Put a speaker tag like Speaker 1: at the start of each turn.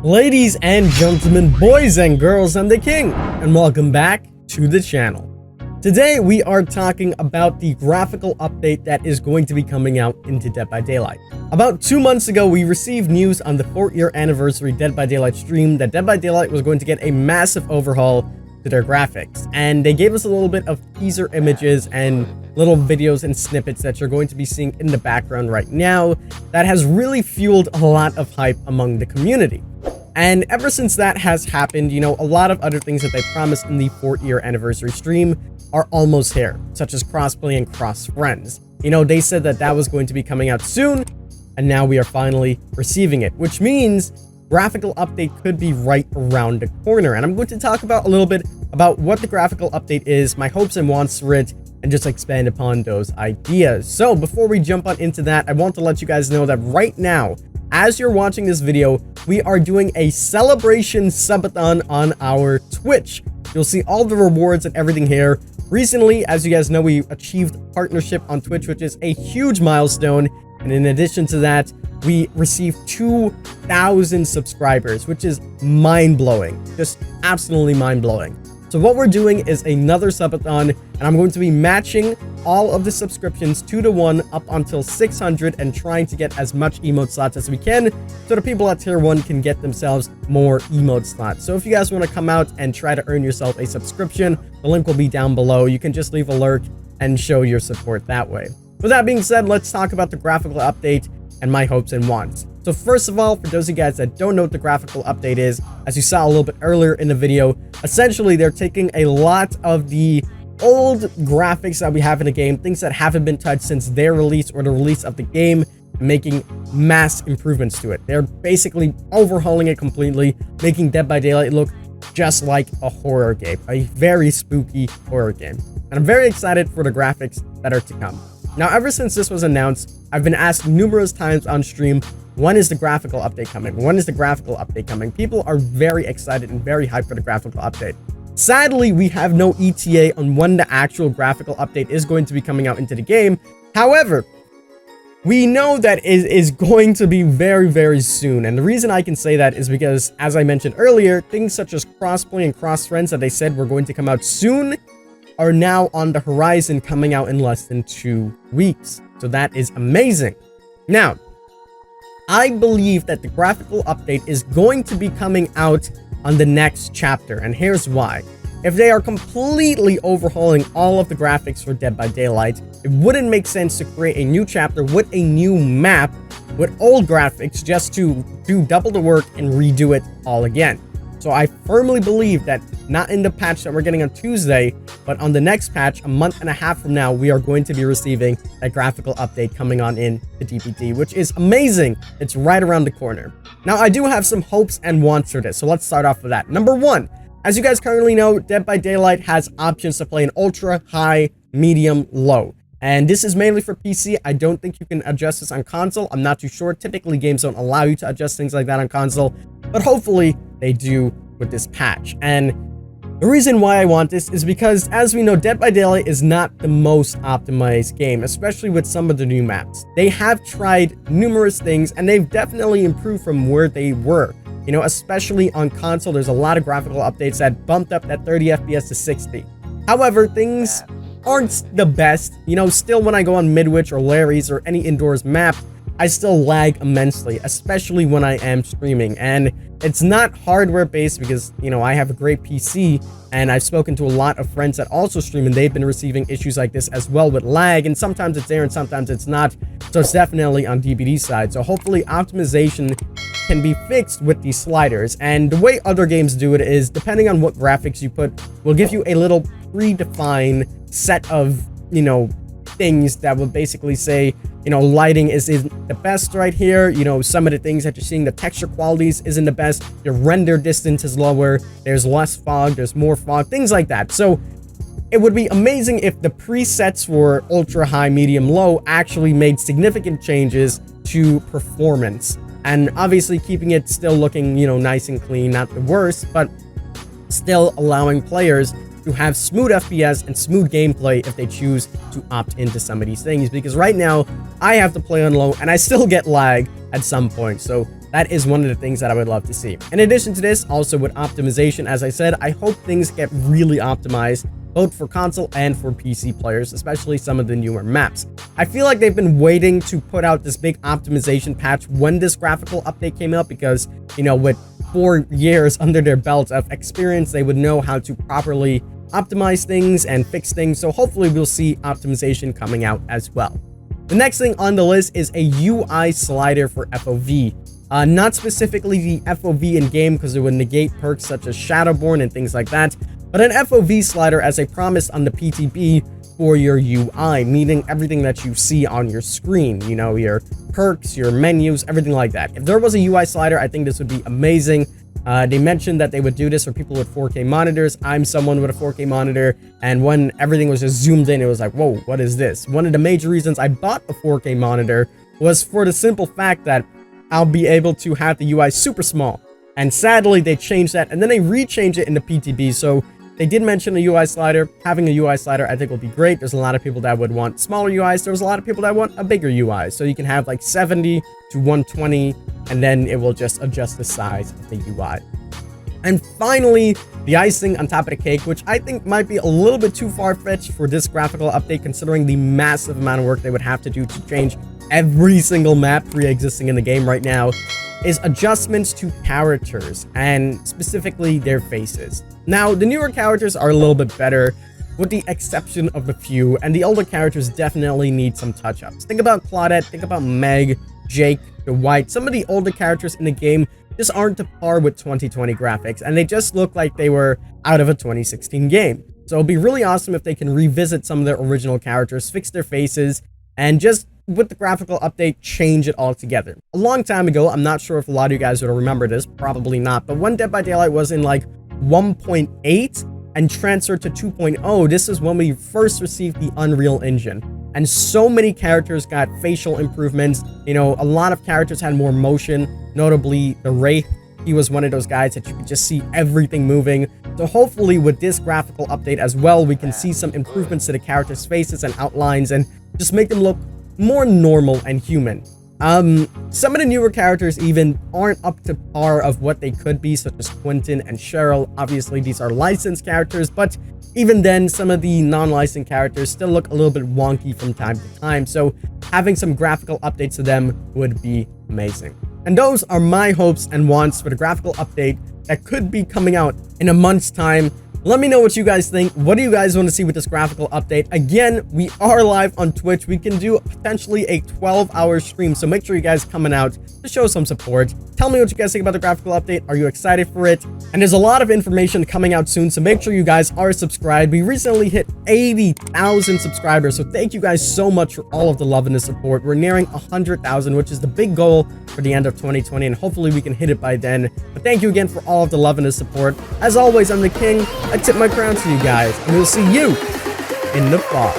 Speaker 1: Ladies and gentlemen, boys and girls, I'm the King, and welcome back to the channel. Today we are talking about the graphical update that is going to be coming out into Dead by Daylight. About 2 months ago, we received news on the 4th-year anniversary Dead by Daylight stream that Dead by Daylight was going to get a massive overhaul to their graphics, and they gave us a little bit of teaser images and little videos and snippets that you're going to be seeing in the background right now that has really fueled a lot of hype among the community. And ever since that has happened, a lot of other things that they promised in the 4th-year anniversary stream are almost here, such as crossplay and cross friends. They said that that was going to be coming out soon, and now we are finally receiving it, which means graphical update could be right around the corner. And I'm going to talk about a little bit about what the graphical update is, my hopes and wants for it, and just expand upon those ideas. So before we jump on into that, I want to let you guys know that right now, as you're watching this video, we are doing a celebration subathon on our Twitch. You'll see all the rewards and everything here. Recently, as you guys know, we achieved partnership on Twitch, which is a huge milestone. And in addition to that, we received 2,000 subscribers, which is mind-blowing. Just absolutely mind-blowing. So what we're doing is another subathon, and I'm going to be matching all of the subscriptions 2-to-1 up until 600 and trying to get as much emote slots as we can so the people at tier 1 can get themselves more emote slots. So if you guys want to come out and try to earn yourself a subscription, the link will be down below. You can just leave a lurk and show your support that way. With that being said, let's talk about the graphical update and my hopes and wants. So first of all, for those of you guys that don't know what the graphical update is, as you saw a little bit earlier in the video, essentially they're taking a lot of the old graphics that we have in the game, things that haven't been touched since their release or the release of the game, making mass improvements to it. They're basically overhauling it completely, making Dead by Daylight look just like a horror game, a very spooky horror game. And I'm very excited for the graphics that are to come. Now, ever since this was announced, I've been asked numerous times on stream, when is the graphical update coming? When is the graphical update coming? People are very excited and very hyped for the graphical update. Sadly, we have no ETA on when the actual graphical update is going to be coming out into the game. However, we know that it is going to be very, very soon. And the reason I can say that is because, as I mentioned earlier, things such as crossplay and cross friends that they said were going to come out soon are now on the horizon, coming out in less than 2 weeks. So that is amazing. Now, I believe that the graphical update is going to be coming out on the next chapter, and here's why. If they are completely overhauling all of the graphics for Dead by Daylight, it wouldn't make sense to create a new chapter with a new map with old graphics just to do double the work and redo it all again. So I firmly believe that not in the patch that we're getting on Tuesday, but on the next patch, a month and a half from now, we are going to be receiving a graphical update coming on in the DBD, which is amazing. It's right around the corner. Now, I do have some hopes and wants for this, so let's start off with that. Number one, as you guys currently know, Dead by Daylight has options to play in ultra, high, medium, low. And this is mainly for PC. I don't think you can adjust this on console. I'm not too sure. Typically, games don't allow you to adjust things like that on console, but hopefully they do with this patch. And the reason why I want this is because, as we know, Dead by Daylight is not the most optimized game, especially with some of the new maps. They have tried numerous things, and they've definitely improved from where they were. Especially on console, there's a lot of graphical updates that bumped up that 30 FPS to 60. However, things aren't the best. Still when I go on Midwich or Larry's or any indoors map, I still lag immensely, especially when I am streaming. And it's not hardware based because, I have a great PC, and I've spoken to a lot of friends that also stream, and they've been receiving issues like this as well with lag, and sometimes it's there and sometimes it's not. So it's definitely on DBD side. So hopefully optimization can be fixed with these sliders. And the way other games do it is, depending on what graphics you put, will give you a little predefined set of, things that will basically say, lighting isn't the best right here. Some of the things that you're seeing, the texture qualities isn't the best. Your render distance is lower. There's less fog. There's more fog. Things like that. So it would be amazing if the presets for ultra, high, medium, low actually made significant changes to performance. And obviously keeping it still looking, nice and clean, not the worst, but still allowing players to have smooth FPS and smooth gameplay if they choose to opt into some of these things. Because right now, I have to play on low, and I still get lag at some point. So That is one of the things that I would love to see. In addition to this, also with optimization, as I said, I hope things get really optimized, both for console and for PC players, especially some of the newer maps. I feel like they've been waiting to put out this big optimization patch when this graphical update came out because, you know, with 4 years under their belt of experience, they would know how to properly optimize things and fix things. So hopefully we'll see optimization coming out as well. The next thing on the list is a UI slider for FOV. Not specifically the FOV in game because it would negate perks such as Shadowborn and things like that, but an FOV slider as I promised on the PTB for your UI, meaning everything that you see on your screen, you know, your perks, your menus, everything like that. If there was a UI slider, I think this would be amazing. They mentioned that they would do this for people with 4K monitors. I'm someone with a 4K monitor, and when everything was just zoomed in, it was like, whoa, what is this? One of the major reasons I bought a 4K monitor was for the simple fact that I'll be able to have the UI super small. And sadly, they changed that, and then they rechanged it in the PTB, so they did mention a UI slider. Having a UI slider, I think, will be great. There's a lot of people that would want smaller UIs. There's a lot of people that want a bigger UI. So you can have like 70 to 120, and then it will just adjust the size of the UI. And finally, the icing on top of the cake, which I think might be a little bit too far-fetched for this graphical update, considering the massive amount of work they would have to do to change every single map pre-existing in the game right now, is adjustments to characters, and specifically their faces. Now, the newer characters are a little bit better, with the exception of a few, and the older characters definitely need some touch-ups. Think about Claudette, think about Meg, Jake, the White. Some of the older characters in the game just aren't to par with 2020 graphics, and they just look like they were out of a 2016 game. So it'll be really awesome if they can revisit some of their original characters, fix their faces, and just with the graphical update, change it all together. A long time ago, I'm not sure if a lot of you guys would remember this, probably not, but when Dead by Daylight was in like 1.8 and transferred to 2.0, this is when we first received the Unreal Engine. And so many characters got facial improvements. You know, a lot of characters had more motion, notably the Wraith. He was one of those guys that you could just see everything moving. So hopefully with this graphical update as well, we can see some improvements to the characters' faces and outlines and just make them look more normal and human. Some of the newer characters even aren't up to par of what they could be, such as Quentin and Cheryl. Obviously, these are licensed characters, but even then, some of the non-licensed characters still look a little bit wonky from time to time, so having some graphical updates to them would be amazing. And those are my hopes and wants for the graphical update that could be coming out in a month's time. Let me know what you guys think. What do you guys want to see with this graphical update? Again, we are live on Twitch. We can do potentially a 12-hour stream, so make sure you guys coming out to show some support. Tell me what you guys think about the graphical update. Are you excited for it? And there's a lot of information coming out soon, so make sure you guys are subscribed. We recently hit 80,000 subscribers, so thank you guys so much for all of the love and the support. We're nearing 100,000, which is the big goal for the end of 2020, and hopefully we can hit it by then. But thank you again for all of the love and the support. As always, I'm the King. I tip my crown to you guys, and we'll see you in the fall.